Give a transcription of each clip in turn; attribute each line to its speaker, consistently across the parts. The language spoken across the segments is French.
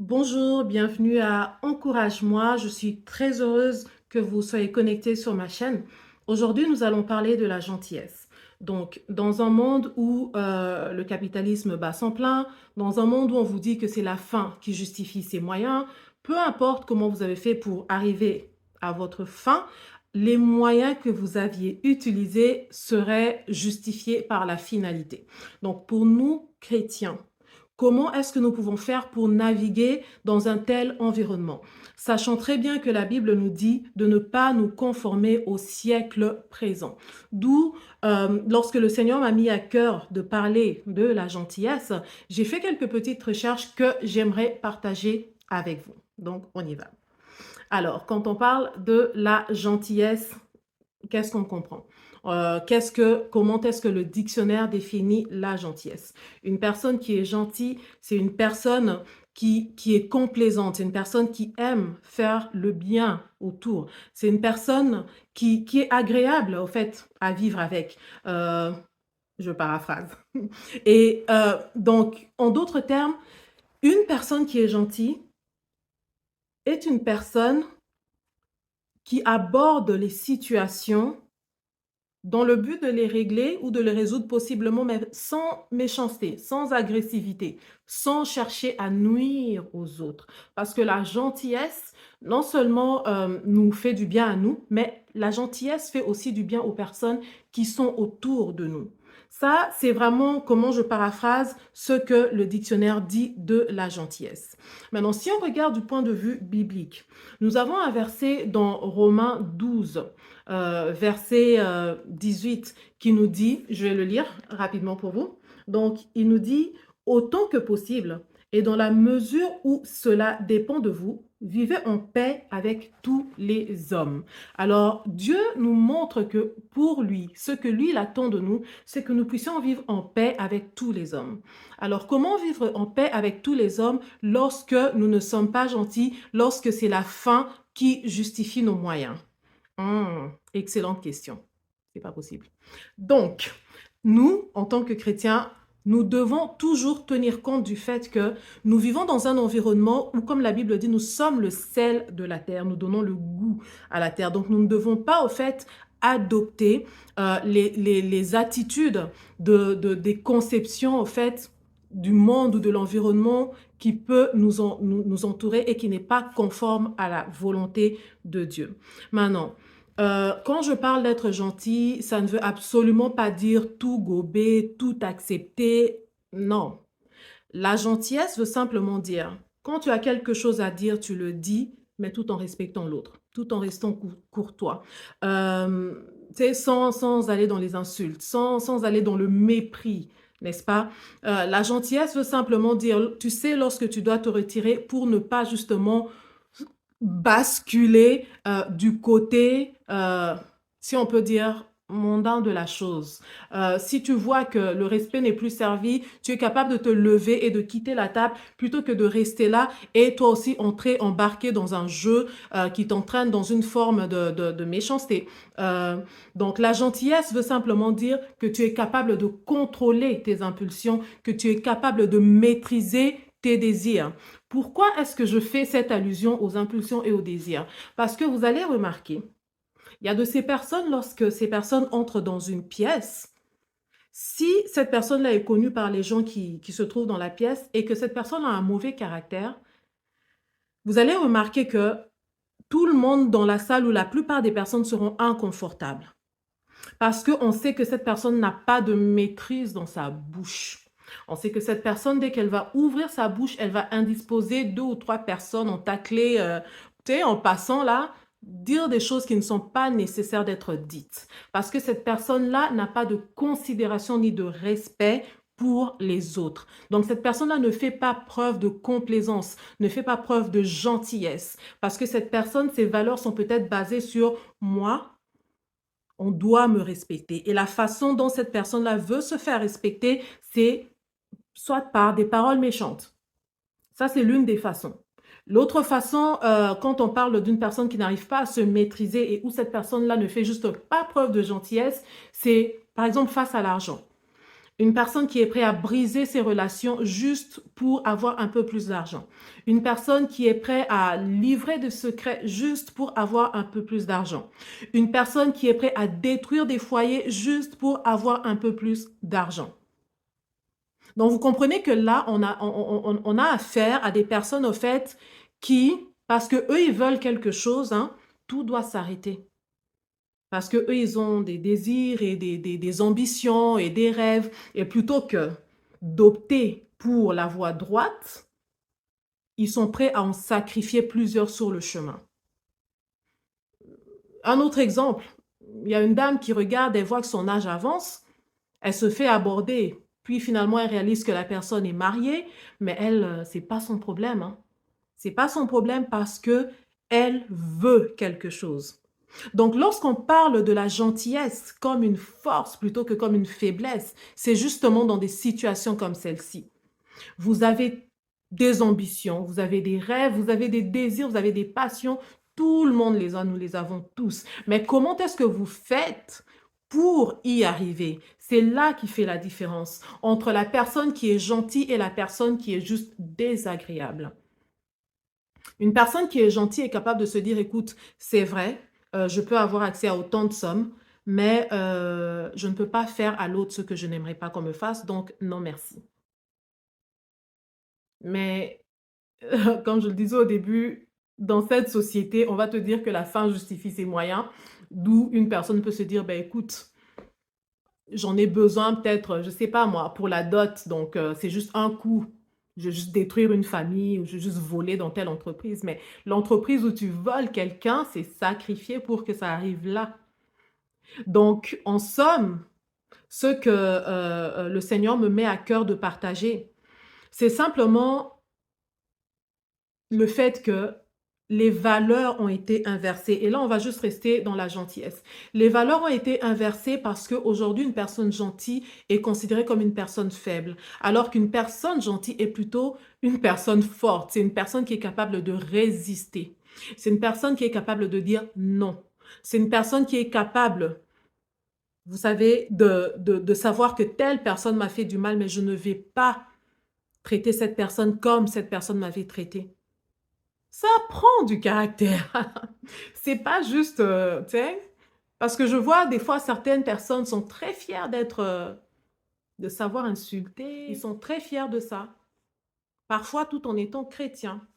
Speaker 1: Bonjour, bienvenue à Encourage-moi. Je suis très heureuse que vous soyez connectés sur ma chaîne. Aujourd'hui, nous allons parler de la gentillesse. Donc, dans un monde où le capitalisme bat son plein, dans un monde où on vous dit que c'est la fin qui justifie ses moyens, peu importe comment vous avez fait pour arriver à votre fin, les moyens que vous aviez utilisés seraient justifiés par la finalité. Donc, pour nous, chrétiens, comment est-ce que nous pouvons faire pour naviguer dans un tel environnement? Sachant très bien que la Bible nous dit de ne pas nous conformer au siècle présent. D'où, lorsque le Seigneur m'a mis à cœur de parler de la gentillesse, j'ai fait quelques petites recherches que j'aimerais partager avec vous. Donc, on y va. Alors, quand on parle de la gentillesse, qu'est-ce qu'on comprend? Comment est-ce que le dictionnaire définit la gentillesse? Une personne qui est gentille, c'est une personne qui est complaisante, c'est une personne qui aime faire le bien autour. C'est une personne qui est agréable, au fait, à vivre avec. Euh, je paraphrase. Et donc, en d'autres termes, une personne qui est gentille est une personne qui aborde les situations dans le but de les régler ou de les résoudre possiblement, mais sans méchanceté, sans agressivité, sans chercher à nuire aux autres. Parce que la gentillesse, non seulement nous fait du bien à nous, mais la gentillesse fait aussi du bien aux personnes qui sont autour de nous. Ça, c'est vraiment comment je paraphrase ce que le dictionnaire dit de la gentillesse. Maintenant, si on regarde du point de vue biblique, nous avons un verset dans Romains 12, verset 18, qui nous dit, je vais le lire rapidement pour vous, donc il nous dit, autant que possible, et dans la mesure où cela dépend de vous, vivez en paix avec tous les hommes. Alors, Dieu nous montre que pour lui, ce que lui il attend de nous, c'est que nous puissions vivre en paix avec tous les hommes. Alors, comment vivre en paix avec tous les hommes lorsque nous ne sommes pas gentils, lorsque c'est la fin qui justifie nos moyens? Excellente question. C'est pas possible. Donc, nous, en tant que chrétiens, nous devons toujours tenir compte du fait que nous vivons dans un environnement où, comme la Bible dit, nous sommes le sel de la terre, nous donnons le goût à la terre. Donc, nous ne devons pas, au fait, adopter les attitudes des conceptions, au fait, du monde ou de l'environnement qui peut nous entourer et qui n'est pas conforme à la volonté de Dieu. Maintenant, quand je parle d'être gentil, ça ne veut absolument pas dire tout gober, tout accepter. Non. La gentillesse veut simplement dire, quand tu as quelque chose à dire, tu le dis, mais tout en respectant l'autre, tout en restant courtois. Euh, sans aller dans les insultes, sans aller dans le mépris, n'est-ce pas? La gentillesse veut simplement dire, tu sais, lorsque tu dois te retirer pour ne pas justement basculer du côté, si on peut dire, mondain de la chose. Si tu vois que le respect n'est plus servi, tu es capable de te lever et de quitter la table plutôt que de rester là et toi aussi embarquer dans un jeu qui t'entraîne dans une forme de méchanceté. Euh, donc la gentillesse veut simplement dire que tu es capable de contrôler tes impulsions, que tu es capable de maîtriser tes désirs. Pourquoi est-ce que je fais cette allusion aux impulsions et aux désirs? Parce que vous allez remarquer, il y a de ces personnes, lorsque ces personnes entrent dans une pièce, si cette personne-là est connue par les gens qui se trouvent dans la pièce et que cette personne a un mauvais caractère, vous allez remarquer que tout le monde dans la salle ou la plupart des personnes seront inconfortables. Parce qu'on sait que cette personne n'a pas de maîtrise dans sa bouche. On sait que cette personne, dès qu'elle va ouvrir sa bouche, elle va indisposer deux ou trois personnes en tacler, en passant là, dire des choses qui ne sont pas nécessaires d'être dites. Parce que cette personne-là n'a pas de considération ni de respect pour les autres. Donc, cette personne-là ne fait pas preuve de complaisance, ne fait pas preuve de gentillesse. Parce que cette personne, ses valeurs sont peut-être basées sur moi, on doit me respecter. Et la façon dont cette personne-là veut se faire respecter, c'est soit par des paroles méchantes. Ça, c'est l'une des façons. L'autre façon, quand on parle d'une personne qui n'arrive pas à se maîtriser et où cette personne-là ne fait juste pas preuve de gentillesse, c'est par exemple face à l'argent. Une personne qui est prête à briser ses relations juste pour avoir un peu plus d'argent. Une personne qui est prête à livrer des secrets juste pour avoir un peu plus d'argent. Une personne qui est prête à détruire des foyers juste pour avoir un peu plus d'argent. Donc, vous comprenez que là, on a affaire à des personnes, au fait, qui, parce que eux, ils veulent quelque chose, hein, tout doit s'arrêter. Parce que eux, ils ont des désirs et des ambitions et des rêves. Et plutôt que d'opter pour la voie droite, ils sont prêts à en sacrifier plusieurs sur le chemin. Un autre exemple, il y a une dame qui regarde, elle voit que son âge avance, elle se fait aborder. Puis finalement, elle réalise que la personne est mariée, mais elle, c'est pas son problème, hein. C'est pas son problème parce que elle veut quelque chose. Donc, lorsqu'on parle de la gentillesse comme une force plutôt que comme une faiblesse, c'est justement dans des situations comme celle-ci. Vous avez des ambitions, vous avez des rêves, vous avez des désirs, vous avez des passions. Tout le monde les a, nous les avons tous. Mais comment est-ce que vous faites pour y arriver? C'est là qui fait la différence entre la personne qui est gentille et la personne qui est juste désagréable. Une personne qui est gentille est capable de se dire, écoute, c'est vrai, je peux avoir accès à autant de sommes, mais je ne peux pas faire à l'autre ce que je n'aimerais pas qu'on me fasse, donc non merci. Mais comme je le disais au début, dans cette société, on va te dire que la fin justifie ses moyens, d'où une personne peut se dire, ben écoute, j'en ai besoin peut-être, je sais pas moi, pour la dot, donc c'est juste un coup. Je vais juste détruire une famille ou je vais juste voler dans telle entreprise. Mais l'entreprise où tu voles quelqu'un, c'est sacrifié pour que ça arrive là. Donc, en somme, ce que le Seigneur me met à cœur de partager, c'est simplement le fait que les valeurs ont été inversées. Et là, on va juste rester dans la gentillesse. Les valeurs ont été inversées parce qu'aujourd'hui, une personne gentille est considérée comme une personne faible, alors qu'une personne gentille est plutôt une personne forte. C'est une personne qui est capable de résister. C'est une personne qui est capable de dire non. C'est une personne qui est capable, vous savez, de savoir que telle personne m'a fait du mal, mais je ne vais pas traiter cette personne comme cette personne m'avait traité. Ça prend du caractère. C'est pas juste, tu sais? Parce que je vois des fois certaines personnes sont très fières d'être, de savoir insulter. Ils sont très fiers de ça. Parfois tout en étant chrétiens.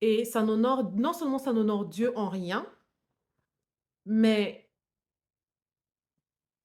Speaker 1: Et ça n'honore, non seulement ça n'honore Dieu en rien, mais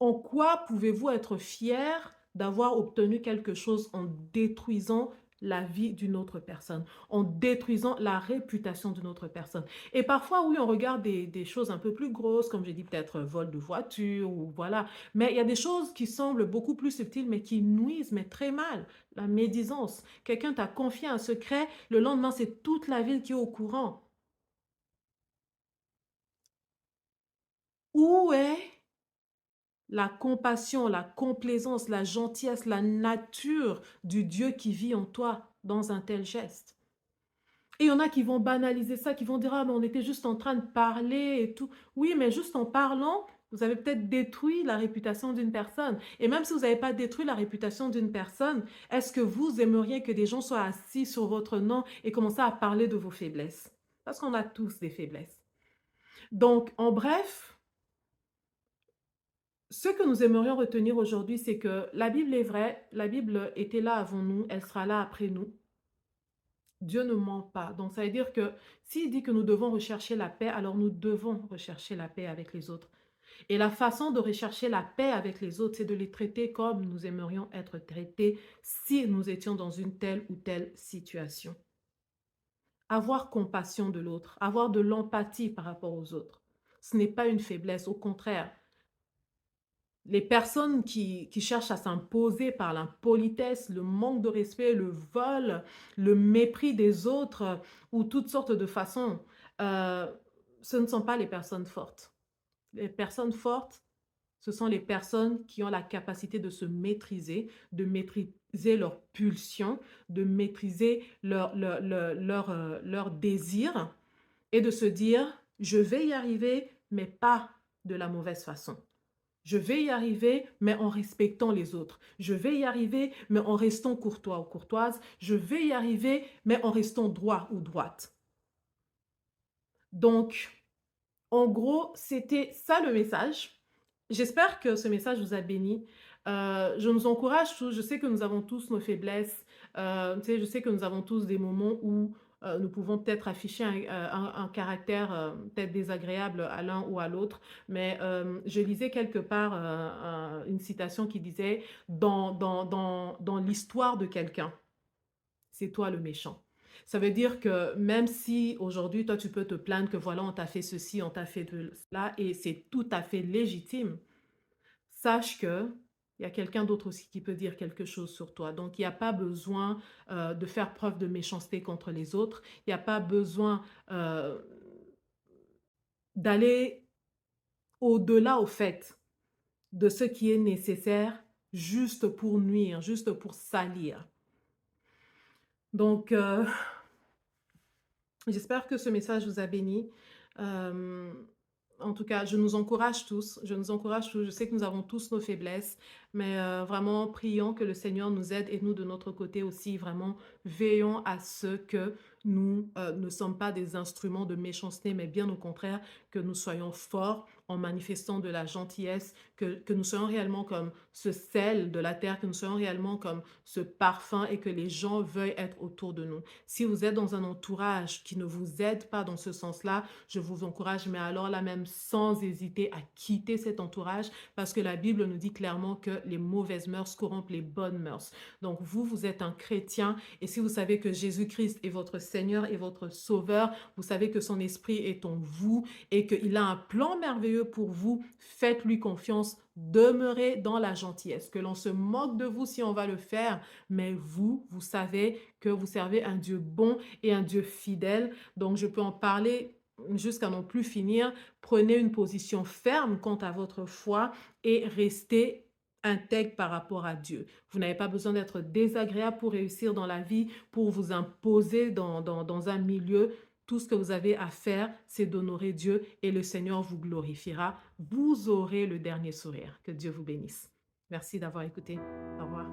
Speaker 1: en quoi pouvez-vous être fier d'avoir obtenu quelque chose en détruisant la vie d'une autre personne, en détruisant la réputation d'une autre personne? Et parfois, oui, on regarde des choses un peu plus grosses, comme j'ai dit, peut-être vol de voiture ou voilà. Mais il y a des choses qui semblent beaucoup plus subtiles, mais qui nuisent, mais très mal. La médisance. Quelqu'un t'a confié un secret, le lendemain, c'est toute la ville qui est au courant. Où est la compassion, la complaisance, la gentillesse, la nature du Dieu qui vit en toi dans un tel geste? Et il y en a qui vont banaliser ça, qui vont dire: «Ah mais on était juste en train de parler et tout». Oui, mais juste en parlant, vous avez peut-être détruit la réputation d'une personne. Et même si vous n'avez pas détruit la réputation d'une personne, est-ce que vous aimeriez que des gens soient assis sur votre nom et commencer à parler de vos faiblesses? Parce qu'on a tous des faiblesses. Donc, en bref, ce que nous aimerions retenir aujourd'hui, c'est que la Bible est vraie, la Bible était là avant nous, elle sera là après nous. Dieu ne ment pas. Donc, ça veut dire que s'il dit que nous devons rechercher la paix, alors nous devons rechercher la paix avec les autres. Et la façon de rechercher la paix avec les autres, c'est de les traiter comme nous aimerions être traités si nous étions dans une telle ou telle situation. Avoir compassion de l'autre, avoir de l'empathie par rapport aux autres. Ce n'est pas une faiblesse, au contraire. Les personnes qui cherchent à s'imposer par l'impolitesse, le manque de respect, le vol, le mépris des autres ou toutes sortes de façons, heu, ce ne sont pas les personnes fortes. Les personnes fortes, ce sont les personnes qui ont la capacité de se maîtriser, de maîtriser leurs pulsions, de maîtriser leurs désirs et de se dire: «Je vais y arriver, mais pas de la mauvaise façon». Je vais y arriver, mais en respectant les autres. Je vais y arriver, mais en restant courtois ou courtoise. Je vais y arriver, mais en restant droit ou droite. Donc, en gros, c'était ça le message. J'espère que ce message vous a béni. Je nous encourage tous, je sais que nous avons tous nos faiblesses, tu sais, je sais que nous avons tous des moments où, nous pouvons peut-être afficher un caractère, peut-être désagréable à l'un ou à l'autre, mais je lisais quelque part, une citation qui disait: «Dans l'histoire de quelqu'un, c'est toi le méchant». Ça veut dire que même si aujourd'hui, toi, tu peux te plaindre que voilà, on t'a fait ceci, on t'a fait de cela et c'est tout à fait légitime, sache que il y a quelqu'un d'autre aussi qui peut dire quelque chose sur toi. Donc, il n'y a pas besoin de faire preuve de méchanceté contre les autres. Il n'y a pas besoin d'aller au-delà, au fait, de ce qui est nécessaire juste pour nuire, juste pour salir. Donc, j'espère que ce message vous a béni. Hem, En tout cas, je nous encourage tous. Je sais que nous avons tous nos faiblesses, mais vraiment prions que le Seigneur nous aide et nous, de notre côté aussi, vraiment veillons à ce que nous, ne sommes pas des instruments de méchanceté, mais bien au contraire, que nous soyons forts en manifestant de la gentillesse, que nous soyons réellement comme ce sel de la terre, que nous soyons réellement comme ce parfum et que les gens veuillent être autour de nous. Si vous êtes dans un entourage qui ne vous aide pas dans ce sens-là, je vous encourage, mais alors là même sans hésiter à quitter cet entourage parce que la Bible nous dit clairement que les mauvaises mœurs corrompent les bonnes mœurs. Donc vous, vous êtes un chrétien et si vous savez que Jésus-Christ est votre Seigneur et votre Sauveur, vous savez que son esprit est en vous et qu'il a un plan merveilleux pour vous, faites-lui confiance, demeurez dans la gentillesse. Que l'on se moque de vous si on va le faire, mais vous, vous savez que vous servez un Dieu bon et un Dieu fidèle. Donc, je peux en parler jusqu'à n'en plus finir. Prenez une position ferme quant à votre foi et restez intègre par rapport à Dieu. Vous n'avez pas besoin d'être désagréable pour réussir dans la vie, pour vous imposer dans un milieu. Tout ce que vous avez à faire, c'est d'honorer Dieu et le Seigneur vous glorifiera. Vous aurez le dernier sourire. Que Dieu vous bénisse. Merci d'avoir écouté. Au revoir.